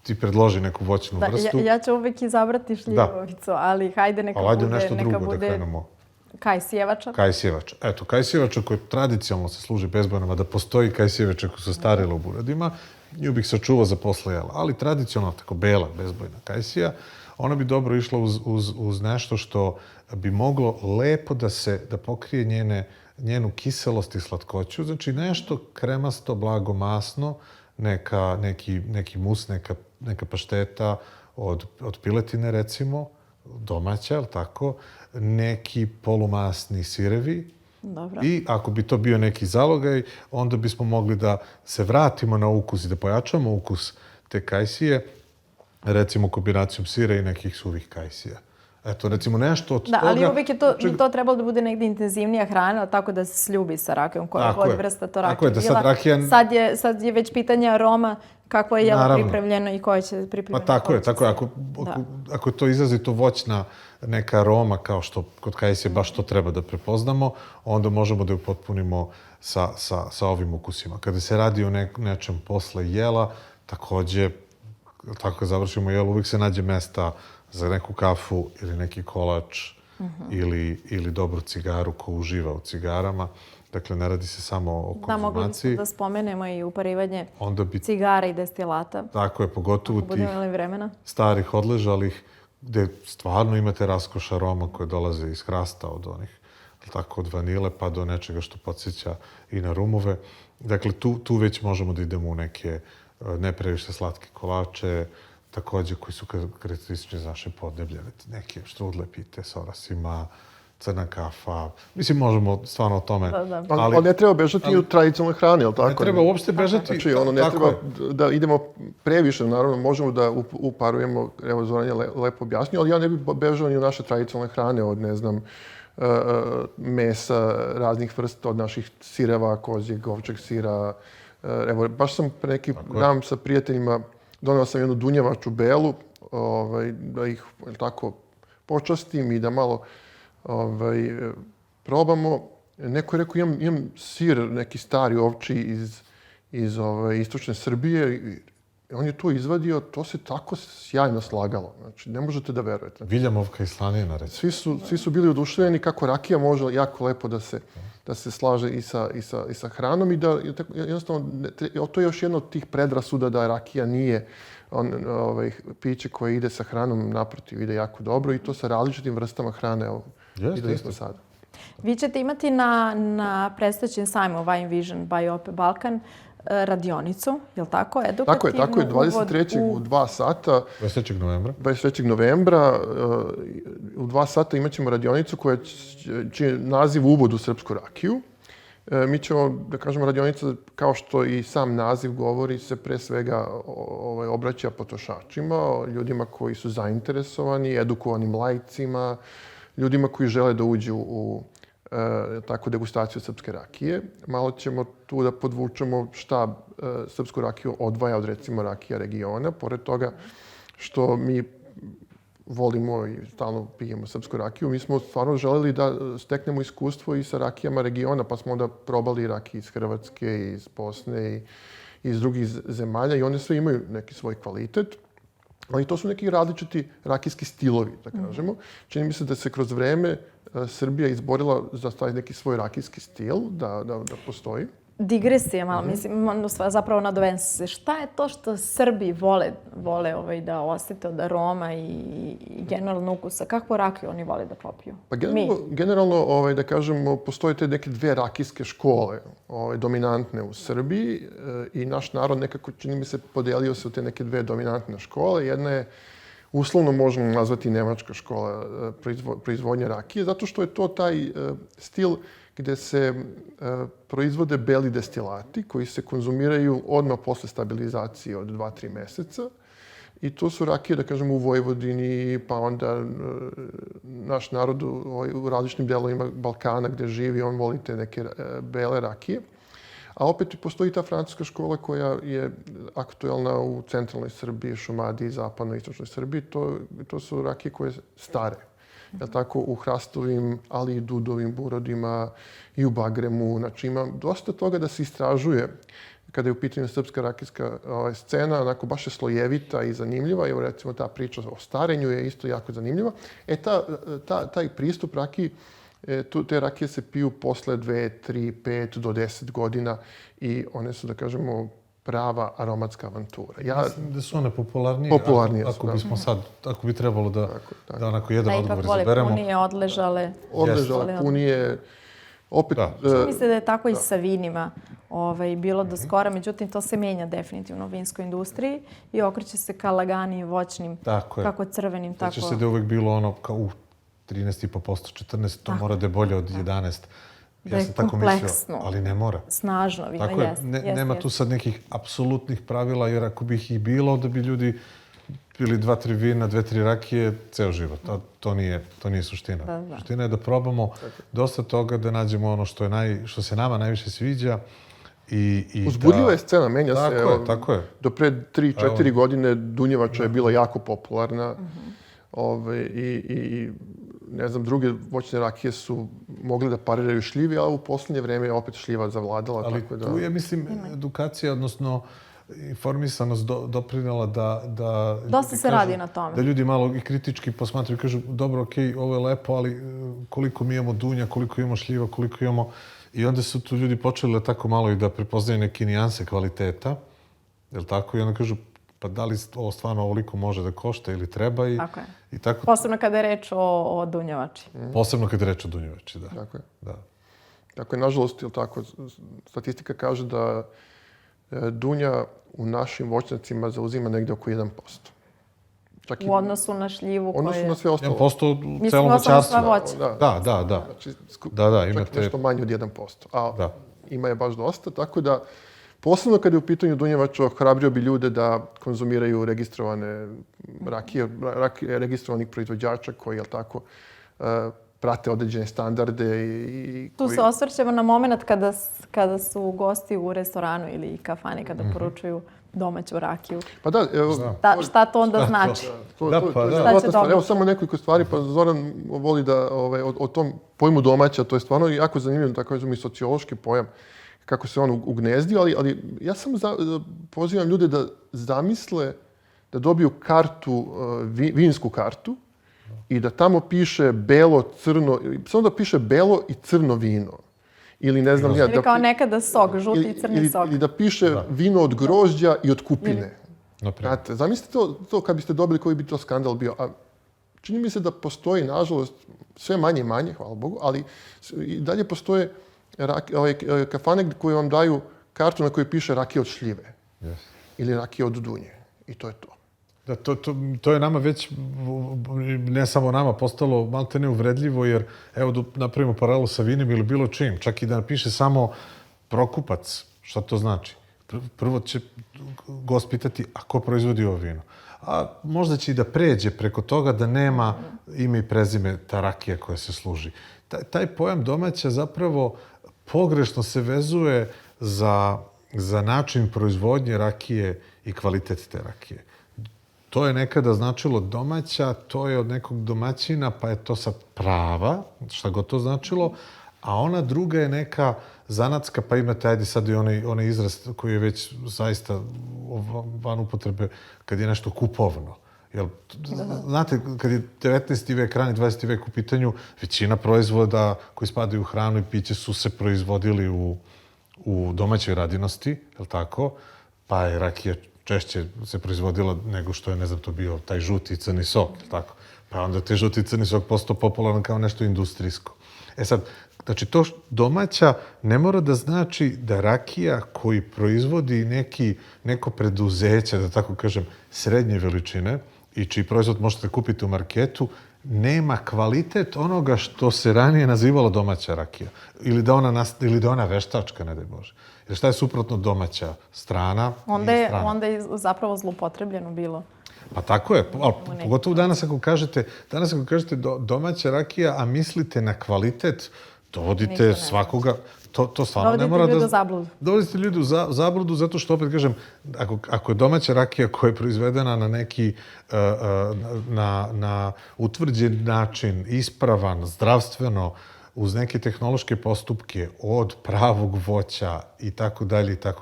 ti predloži neku voćnu vrstu. Ja ću uvek izabrati šljivovicu, ali hajde neka bude kajsijevača. Kajsijevača. Eto, kajsijevača koja tradicionalno se služi bezbojnama, da postoji kajsijevača koja su starila u buradima, nju bih sačuvao za posle jela. Ali tradicionalno, tako bela, bezbojna kajsija, ona bi dobro išla uz nešto što bi moglo lepo da pokrije njenu kiselost i slatkoću. Znači nešto kremasto, blago masno, neki mus, neka pašteta od piletine, recimo, domaća, ali tako, neki polumasni sirevi. Dobro. I ako bi to bio neki zalogaj, onda bismo mogli da se vratimo na ukus i da pojačamo ukus te kajsije, recimo kombinacijom sira i nekih suvih kajsija. Eto, recimo nešto od toga... Da, ali uvijek je to trebalo da bude negdje intenzivnija hrana, tako da se sljubi sa rakijom, koja god vrsta to rakija bila. Sad rakija... Sad je već pitanje aroma, kako je jelo pripremljeno i koje će pripremljeno. Pa tako je. Ako je to izrazito voćna neka aroma, kao što kod kajsije baš to treba da prepoznamo, onda možemo da ju potpunimo sa ovim ukusima. Kada se radi o nečem posle jela, takođe, tako kad završimo jelo, uvijek se nađe mesta za neku kafu ili neki kolač ili dobru cigaru ko uživa u cigarama. Dakle, ne radi se samo o konzumaciji. Da, mogli bismo da spomenemo i uparivanje cigara i destilata. Tako je, pogotovo tih starih odležalih, gde stvarno imate raskoš aroma koje dolaze iz hrasta od onih, tako od vanile pa do nečega što podsjeća i na rumove. Dakle, tu već možemo da idemo u neke ne previše slatke kolače, takođe koji su karakteristični za naše podneblje, neke štrudle, pite s orasima, crna kafa. Mislim, možemo stvarno o tome. Ali ne treba bežati u tradicionalnoj hrani, ali tako? Ne treba uopšte bežati. Znači, ne treba da idemo previše, naravno, možemo da uparujemo, evo Zoran je lepo objasnio, ali ja ne bih bežao ni u naše tradicionalne hrane od, ne znam, mesa, raznih vrsta, od naših sireva, kozjeg, ovčeg sira. Evo, baš sam pre neki dan sa prijateljima doneo sam jednu dunjevaču belu, da ih tako počastim i da malo probamo. Neko je rekao, imam sir, neki stari ovči iz istočne Srbije. On je to izvadio, to se tako sjajno slagalo. Znači, ne možete da verujete. Viljamovka i slanina, recimo. Svi su bili oduševljeni kako rakija može jako lepo da se slaže i sa hranom i da jednostavno, to je još jedno od tih predrasuda da rakija nije piće koje ide sa hranom, naprotiv, ide jako dobro i to sa različitim vrstama hrane. Videli smo sada. Vi ćete imati na predstojećem sajmu Wine Vision by OP Balkan radionicu, je li tako? Tako je, 23. u 2 sata. 23. novembra. 23. novembra u 2 sata imat ćemo radionicu koja će naziv Uvod u srpsku rakiju. Mi ćemo, da kažemo, radionica, kao što i sam naziv govori, se pre svega obraća potrošačima, ljudima koji su zainteresovani, edukovanim laicima, ljudima koji žele da uđu u degustaciju srpske rakije. Malo ćemo tu da podvučemo šta srpsku rakiju odvaja od, recimo, rakija regiona. Pored toga što mi volimo i stalno pijemo srpsku rakiju, mi smo stvarno želeli da steknemo iskustvo i sa rakijama regiona, pa smo onda probali rakije iz Hrvatske, iz Bosne i iz drugih zemalja i one sve imaju neki svoj kvalitet. Ali to su neki različiti rakijski stilovi, da kažemo. Čini mi se da se kroz vreme Srbija izborila za taj neki svoj rakijski stil, da postoji. Digresija malo, mislim, zapravo nadovezujem se. Šta je to što Srbi vole da osjete od aroma i generalno ukusa? Kakvu rakiju oni vole da popiju? Pa generalno, da kažemo, postoje te neke dve rakijske škole dominantne u Srbiji i naš narod nekako, čini mi se, podelio se u te neke dve dominantne škole. Jedna je, uslovno možemo nazvati, nemačka škola proizvodnje rakije, zato što je to taj stil gde se proizvode beli destilati koji se konzumiraju odmah posle stabilizacije od 2-3 meseca. I to su rakije, da kažemo, u Vojvodini, pa onda naš narod u različitim delovima Balkana gde živi, on voli te neke bele rakije. A opet postoji ta francuska škola koja je aktuelna u centralnoj Srbiji, Šumadiji, zapadnoj i istočnoj Srbiji. To su rakije koje stare. Tako, u hrastovim, ali i dudovim burodima i u bagremu. Znači, ima dosta toga da se istražuje kada je u pitanju srpska rakijska scena, onako baš je slojevita i zanimljiva. Evo, recimo, ta priča o starenju je isto jako zanimljiva. Taj pristup rakiji, te rakije se piju posle 2, 3, 5 do 10 godina i one su, da kažemo, prava aromatska avantura. Mislim da su one popularnije. Popularnije su, ako bi trebalo da onako jedan odgovor izaberemo. Da ipak vole punije, odležale. Odležale, punije, Opet, Mislim da je tako i sa vinima bilo do skora, međutim to se menja definitivno u vinskoj industriji i okreće se ka laganim voćnim, kako crvenim, tako... Sjeća se da je uvek bilo ono kao 13,5%, 14%, to mora da je bolje od 11%. Da je kompleksno. Ali ne mora. Snažno vino, tako je, nema tu sad nekih apsolutnih pravila, jer ako bi ih i bilo, da bi ljudi pili 2-3 vina, 2-3 rakije, ceo život. To nije suština. Da. Suština je da probamo dosta toga, da nađemo ono što se nama najviše sviđa. Uzbudljiva je scena, menja se. Tako je. Do pre 3-4 godine Dunjevača je bila jako popularna. I ne znam, druge voćne rakije su mogle da pariraju šljivi, a u poslednje vreme je opet šljiva zavladala. Ali tako da... tu je, mislim, edukacija, odnosno informisanost doprinela da... Dosta se radi na tome. Da ljudi malo i kritički posmatraju i kažu, dobro, okej, ovo je lepo, ali koliko mi imamo dunja, koliko imamo šljiva, koliko imamo... I onda su tu ljudi počeli da tako malo i da prepoznaju neke nijanse kvaliteta, jel tako? I onda kažu, pa da li ovo stvarno ovoliko može da košta ili treba i tako. Posebno kada je reč o dunjevači. Posebno kada je reč o dunjevači, da. Tako je. Da. Tako je, nažalost, jel tako, statistika kaže da dunja u našim voćnjacima zauzima negde oko 1%. U odnosu na šljivu koje... U odnosu na sve ostalo. 1% u celom voćarstvu. Da. Znači, čak nešto manje od 1%. A ima je baš dosta, tako da posebno kada je u pitanju dunjevača, ohrabrio bi ljude da konzumiraju registrovane rakije, registrovanih proizvođača koji, jel tako, prate određene standarde i tu se osvrćemo na moment kada su gosti u restoranu ili kafani kada poručuju domaću rakiju. Pa da, šta to onda znači? Šta će dobro? Evo samo nekoliko stvari, pa Zoran voli da o tom pojmu domaća, to je stvarno jako zanimljivo, tako kažem i sociološki pojam, kako se on ugnezdio, ali ja samo pozivam ljude da zamisle, da dobiju kartu, vinsku kartu, i da tamo piše belo, crno, samo da piše belo i crno vino. Ili ne znam ja... Ili kao nekada sok, žuti i crni sok. Ili da piše vino od grožđa i od kupine. Znate, zamislite to kad biste dobili, koji bi to skandal bio. A čini mi se da postoji, nažalost, sve manje i manje, hvala Bogu, ali i dalje postoje kafane koje vam daju kartu na kojoj piše rakija od šljive. Ili rakija od dunje. I to je to. Da, to je nama već, ne samo nama, postalo maltene uvredljivo, jer evo da napravimo paralelu sa vinem ili bilo čim, čak i da napiše samo Prokupac, šta to znači? Prvo će gost pitati, a ko proizvodi ovo vino? A možda će i da pređe preko toga da nema ime i prezime ta rakija koja se služi. Taj pojam domaća zapravo pogrešno se vezuje za način proizvodnje rakije i kvalitet te rakije. To je nekada značilo domaća, to je od nekog domaćina, pa je to sad prava, šta god to značilo, a ona druga je neka zanatska, pa imate, ajde sad i onaj izraz koji je već zaista van upotrebe, kad je nešto kupovno. Znate, kad je 19. vek, rani 20. vek u pitanju, većina proizvoda koji spadaju u hranu i piće su se proizvodili u domaćoj radinosti, je li tako? Pa je rakija češće se proizvodila nego što je, ne znam, to bio taj žuti i crni sok, tako? Pa onda te žuti i crni sok postao popularan kao nešto industrijsko. Sad, znači, to domaća ne mora da znači da rakija koji proizvodi neko preduzeće, da tako kažem, srednje veličine i čiji proizvod možete kupiti u marketu, nema kvalitet onoga što se ranije nazivalo domaća rakija. Ili da ona veštačka, ne daj Bože. Jer šta je suprotno domaća strana? Onda je zapravo zloupotrebljeno bilo. Pa tako je, ali pogotovo danas ako kažete domaća rakija, a mislite na kvalitet, dovodite svakoga, to stvarno ne mora da... Dovodite ljude u zabludu. Dovodite ljude u zabludu zato što, opet kažem, ako je domaća rakija koja je proizvedena na neki na utvrđen način, ispravan, zdravstveno, uz neke tehnološke postupke od pravog voća i tako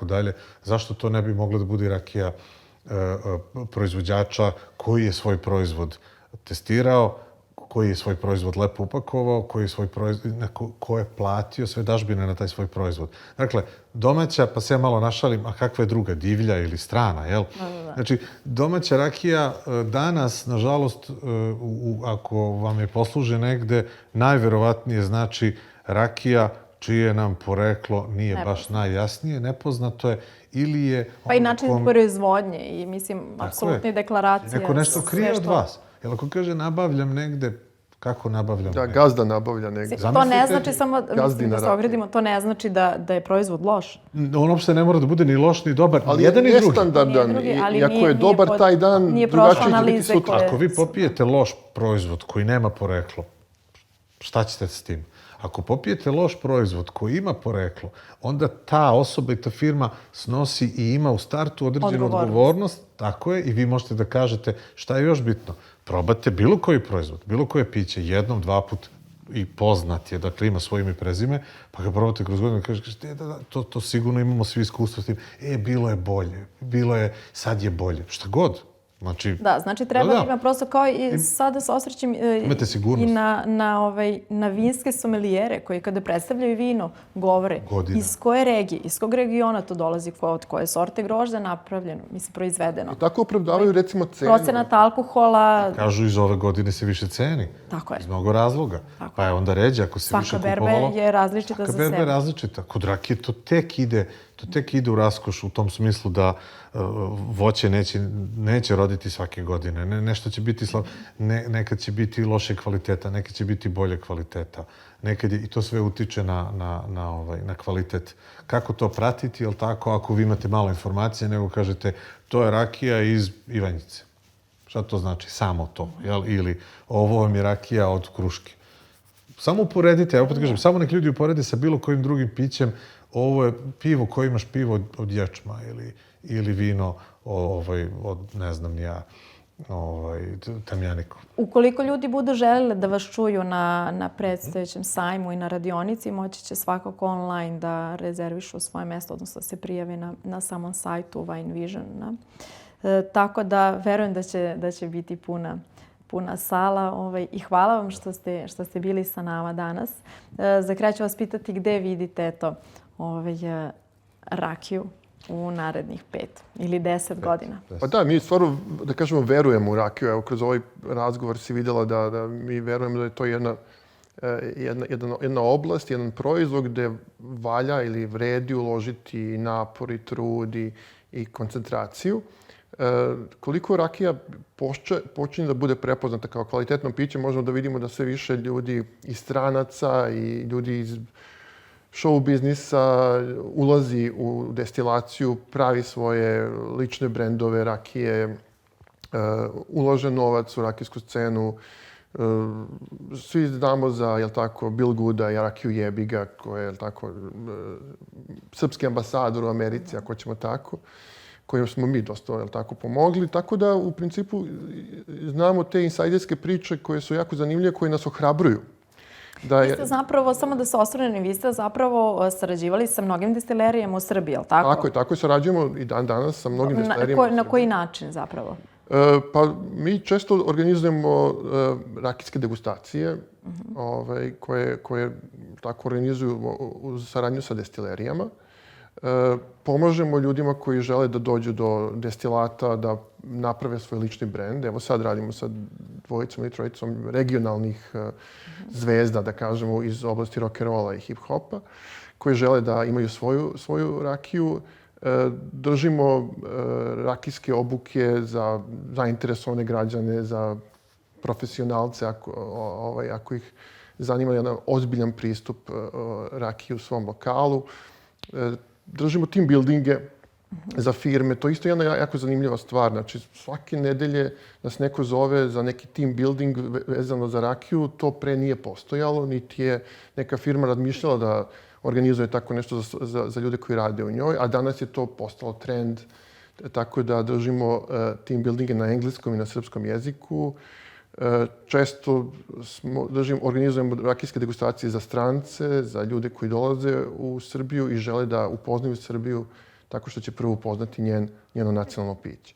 dalje, zašto to ne bi moglo da bude rakija proizvođača koji je svoj proizvod testirao, koji je svoj proizvod lepo upakovao, ko je platio sve dažbine na taj svoj proizvod. Dakle, domaća, pa se ja malo našalim, a kakva je druga, divlja ili strana, jel? Znači, domaća rakija danas, nažalost, ako vam je posluže negde, najverovatnije znači rakija čije nam poreklo nije baš najjasnije, nepoznato je, ili je... Pa i način proizvodnje i, mislim, apsolutni deklaracije. Neko nešto krije od vas. Jer ako kaže nabavljam negde, kako nabavljam negde? Da, gazda nabavlja negde. To ne znači samo, mislim, da se ogradimo, to ne znači da je proizvod loš. On uopšte ne mora da bude ni loš, ni dobar, ni jedan ni drugi. Nestandardan, i ako je dobar taj dan, drugačije će biti sutra. Ako vi popijete loš proizvod koji nema poreklo, šta ćete s tim? Ako popijete loš proizvod koji ima poreklo, onda ta osoba i ta firma snosi i ima u startu određenu odgovornost. Tako je, i vi možete da kažete šta je još bitno. Probate bilo koji proizvod, bilo koje piće, jednom, dva put i poznat je, dakle ima svoje ime i prezime, pa ga probate kroz godinu i kažete, to sigurno imamo svi iskustvo s tim. Bilo je bolje, sad je bolje, šta god. Znači treba da ima prosto kao i sada se osvrćem i na vinske sommelijere koji kada predstavljaju vino govore iz koje regije, iz kog regiona to dolazi, od koje sorte grožđa napravljeno, mislim proizvedeno. I tako opravdavaju recimo cenu. Procenat alkohola. Kažu iz ove godine se više ceni. Tako je. Iz mnogo razloga. Pa je onda ređe ako se više kupovalo. Svaka berba je različita za sebe. Svaka berba je različita. Kod rakije to tek ide u raskoš u tom smislu da voće neće roditi svake godine. Nešto će biti nekad će biti loše kvaliteta, nekad će biti bolje kvaliteta. Nekad i to sve utiče na kvalitet. Kako to pratiti, jel tako, ako vi imate malo informacije, nego kažete to je rakija iz Ivanjice. Šta to znači? Samo to. Ili ovo vam je rakija od Kruške. Samo uporedite, ja opet kažem, samo nek ljudi uporede sa bilo kojim drugim pićem. Ovo je pivo, koji imaš pivo od ječma ili vino od, ne znam ni ja, tamjaniku. Ukoliko ljudi budu želeli da vas čuju na predstojećem sajmu i na radionici, moći će svakako online da rezervišu svoje mesto, odnosno da se prijave na samom sajtu Wine Vision. Tako da verujem da će biti puna sala i hvala vam što ste bili sa nama danas. Za kraj ću vas pitati gde vidite rakiju u narednih 5 ili 10 godina. Pa da, mi stvarno, da kažemo, verujemo u rakiju. Evo, kroz ovaj razgovor si vidjela da mi verujemo da je to jedna oblast, jedan proizvod gde valja ili vredi uložiti napor i trud i koncentraciju. Koliko rakija počinje da bude prepoznata kao kvalitetno piće, možemo da vidimo da sve više ljudi i stranaca i ljudi iz show biznisa ulazi u destilaciju, pravi svoje lične brendove rakije, ulaže novac u rakijsku scenu. Svi znamo za, jel tako, Bill Gooda i rakiju Jebiga, koja je, jel tako, srpski ambasador u Americi, ako ćemo tako, kojim smo mi dosta, jel tako, pomogli. Tako da, u principu, znamo te insajderske priče koje su jako zanimljive, koje nas ohrabruju. Vi ste zapravo, samo da se osvrnem, vi ste zapravo sarađivali sa mnogim destilerijama u Srbiji, je li tako? Tako je, sarađujemo i danas sa mnogim destilerijama. Na koji način zapravo? Pa mi često organizujemo rakijske degustacije koje tako organizuju u saradnju sa destilerijama. Pomažemo ljudima koji žele da dođu do destilata, da naprave svoj lični brend. Evo sad radimo sa dvojicom ili trojicom regionalnih zvezda, da kažemo, iz oblasti rock'n'rolla i hip-hopa, koji žele da imaju svoju rakiju. Držimo rakijske obuke za zainteresovane građane, za profesionalce, ako ih zanima jedan ozbiljan pristup rakiji u svom lokalu. Držimo team buildinge za firme. To je isto jedna jako zanimljiva stvar. Znači, svake nedelje nas neko zove za neki team building vezano za rakiju. To pre nije postojalo, niti je neka firma razmišljala da organizuje tako nešto za ljude koji rade u njoj, a danas je to postalo trend. Tako da držimo team buildinge na engleskom i na srpskom jeziku. Često organizujemo rakijske degustacije za strance, za ljude koji dolaze u Srbiju i žele da upoznaju Srbiju tako što će prvo upoznati njeno nacionalno piće.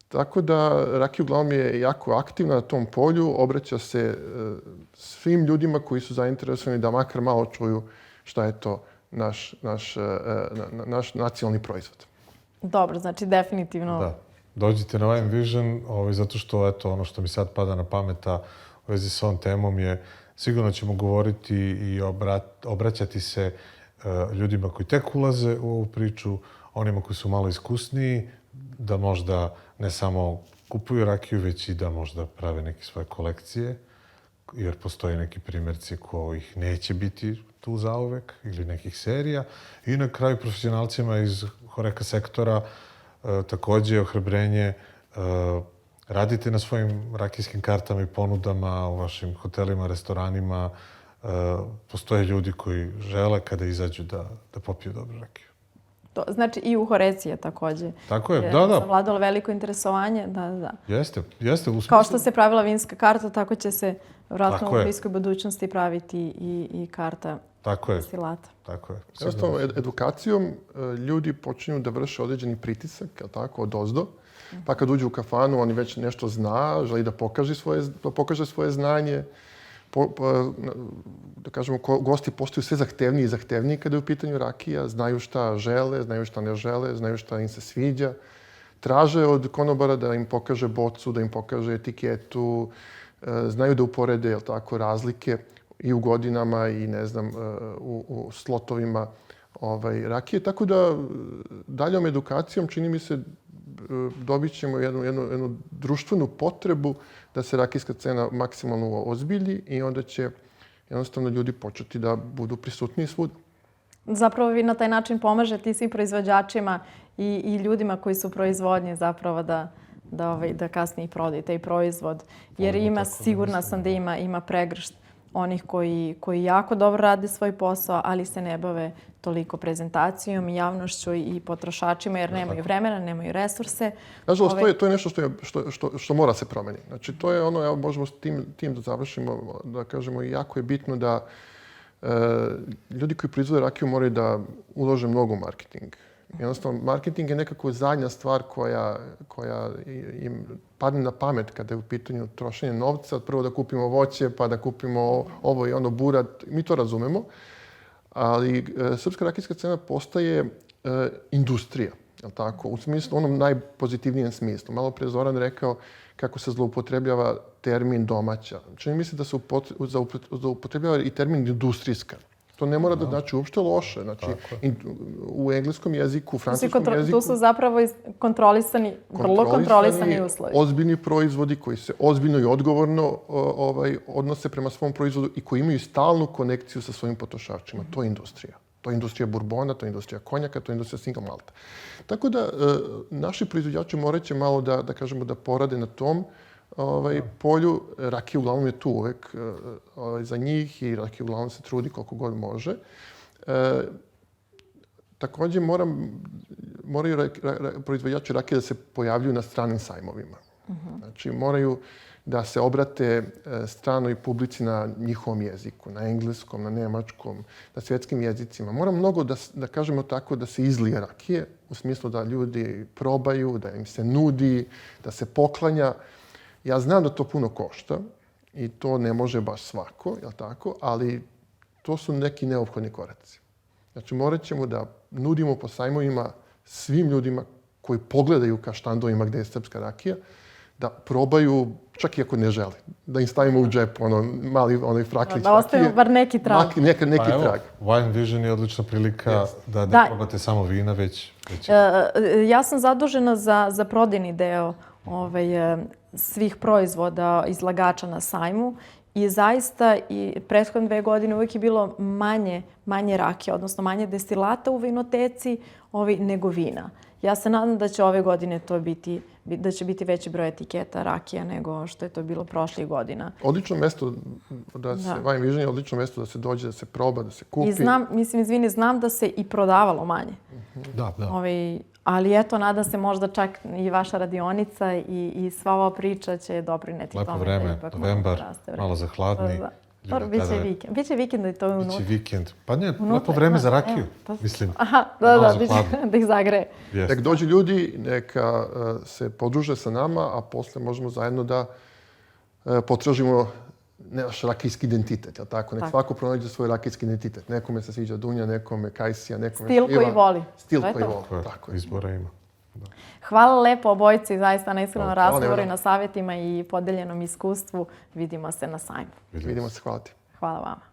Tako da rakija uglavnom je jako aktivna na tom polju, obraća se svim ljudima koji su zainteresovani da makar malo čuju šta je to naš nacionalni proizvod. Dobro, znači definitivno... Da. Dođite na Wine Vision, zato što, eto, ono što mi sad pada na pamet, u vezi s ovom temom je Sigurno ćemo govoriti i obraćati se ljudima koji tek ulaze u ovu priču, onima koji su malo iskusniji, da možda ne samo kupuju rakiju, već i da možda prave neke svoje kolekcije, jer postoje neki primjerci kojih neće biti tu zauvek ili nekih serija. I na kraju profesionalcima iz Horeca sektora takođe ohrabrenje. Radite na svojim rakijskim kartama i ponudama u vašim hotelima, restoranima. Postoje ljudi koji žele kada izađu da popiju dobru rakiju. To, znači i u Horeci je takođe. Tako je, da. Zavladalo veliko interesovanje, da. Jeste. Kao što se pravila vinska karta, tako će se vjerojatno u bliskoj budućnosti praviti i karta destilata. Tako je. Jednostavno, edukacijom ljudi počinju da vrše određeni pritisak, tako, odozdo. Pa kad uđu u kafanu, oni već nešto zna, želi da pokaže svoje znanje. Da kažemo, gosti postaju sve zahtevniji i zahtevniji kada je u pitanju rakija. Znaju šta žele, znaju šta ne žele, znaju šta im se sviđa. Traže od konobara da im pokaže bocu, da im pokaže etiketu. Znaju da uporede, jel tako, razlike i u godinama i, ne znam, u slotovima rakije. Tako da daljom edukacijom, čini mi se, dobit ćemo jednu društvenu potrebu da se rakijska scena maksimalno ozbilji i onda će jednostavno ljudi početi da budu prisutniji svuda. Zapravo vi na taj način pomažete i svim proizvođačima i ljudima koji su proizvodnji zapravo da kasnije prodaju taj proizvod. Jer sigurna sam da ima pregršt onih koji jako dobro rade svoj posao, ali se ne bave toliko prezentacijom i javnošću i potrošačima, jer nemaju vremena, nemaju resurse. Nažalost, to je nešto što mora se promeniti. Znači, to je ono, možemo s tim da završimo, da kažemo, jako je bitno da ljudi koji proizvode rakiju moraju da ulože mnogo u marketing. Jednostavno, marketing je nekako zadnja stvar koja im padne na pamet kada je u pitanju trošenje novca. Prvo da kupimo voće, pa da kupimo ovo i ono burat. Mi to razumemo. Ali srpska rakijska scena postaje industrija, je tako? U smislu, onom najpozitivnijem smislu. Malo pre Zoran rekao kako se zloupotrebljava termin domaća. Čini mi se da se zloupotrebljava i termin industrijska. To ne mora da znači uopšte loše. Znači, u engleskom jeziku, u francuskom jeziku... Tu su zapravo vrlo kontrolisani uslovi. Ozbiljni proizvodi koji se ozbiljno i odgovorno odnose prema svom proizvodu i koji imaju stalnu konekciju sa svojim potrošačima. To je industrija. To je industrija burbona, to je industrija konjaka, to je industrija single malta. Tako da naši proizvođači morat će malo da kažemo da porade na tom polju. Rakija uglavnom je tu uvek za njih i rakija uglavnom se trudi koliko god može. Također moraju proizvođači rakije da se pojavljuju na stranim sajmovima. Znači moraju da se obrate stranoj publici na njihovom jeziku, na engleskom, na nemačkom, na svjetskim jezicima. Mora mnogo da kažemo tako da se izlije rakije, u smislu da ljudi probaju, da im se nudi, da se poklanja. Ja znam da to puno košta i to ne može baš svako, jel tako? Ali to su neki neophodni koraci. Znači, morat ćemo da nudimo po sajmovima svim ljudima koji pogledaju ka štandovima gdje je srpska rakija, da probaju, čak i ako ne žele, da im stavimo u džep onaj fraklić. Da ostavimo bar neki trag. Neki trag. Wine Vision je odlična prilika da ne probate samo vina, već... Ja sam zadužena za prodajni deo svih proizvoda izlagača na sajmu i zaista i prethodne 2 godine uvijek je bilo manje rakije, odnosno manje destilata u vinoteci nego vina. Ja se nadam da će ove godine da će biti veći broj etiketa rakija nego što je to bilo prošlih godina. Odlično mjesto Wine Vision je odlično mjesto da se dođe, da se proba, da se kupi. I znam da se i prodavalo manje. Da. Ali eto, nadam se možda čak i vaša radionica i sva ova priča će doprineti tome. Lepo vreme, novembar, malo za hladni. Biće vikend. Biće vikend i to je unutra. Biće vikend. Pa ne, lepo vreme za rakiju, mislim. Aha, da ih zagreje. Nek dođu ljudi, neka se podruže sa nama, a posle možemo zajedno da potražimo naš rakijski identitet, jel tako? Nek svako pronađe svoj rakijski identitet. Nekome se sviđa dunja, nekome kajsija, nekome stil koji voli. Stil koji voli, tako je. Izbora ima. Hvala lepo obojici, zaista na iskrenom razgovoru i na savjetima i podeljenom iskustvu. Vidimo se na sajmu. Vidimo se, hvala ti. Hvala vama.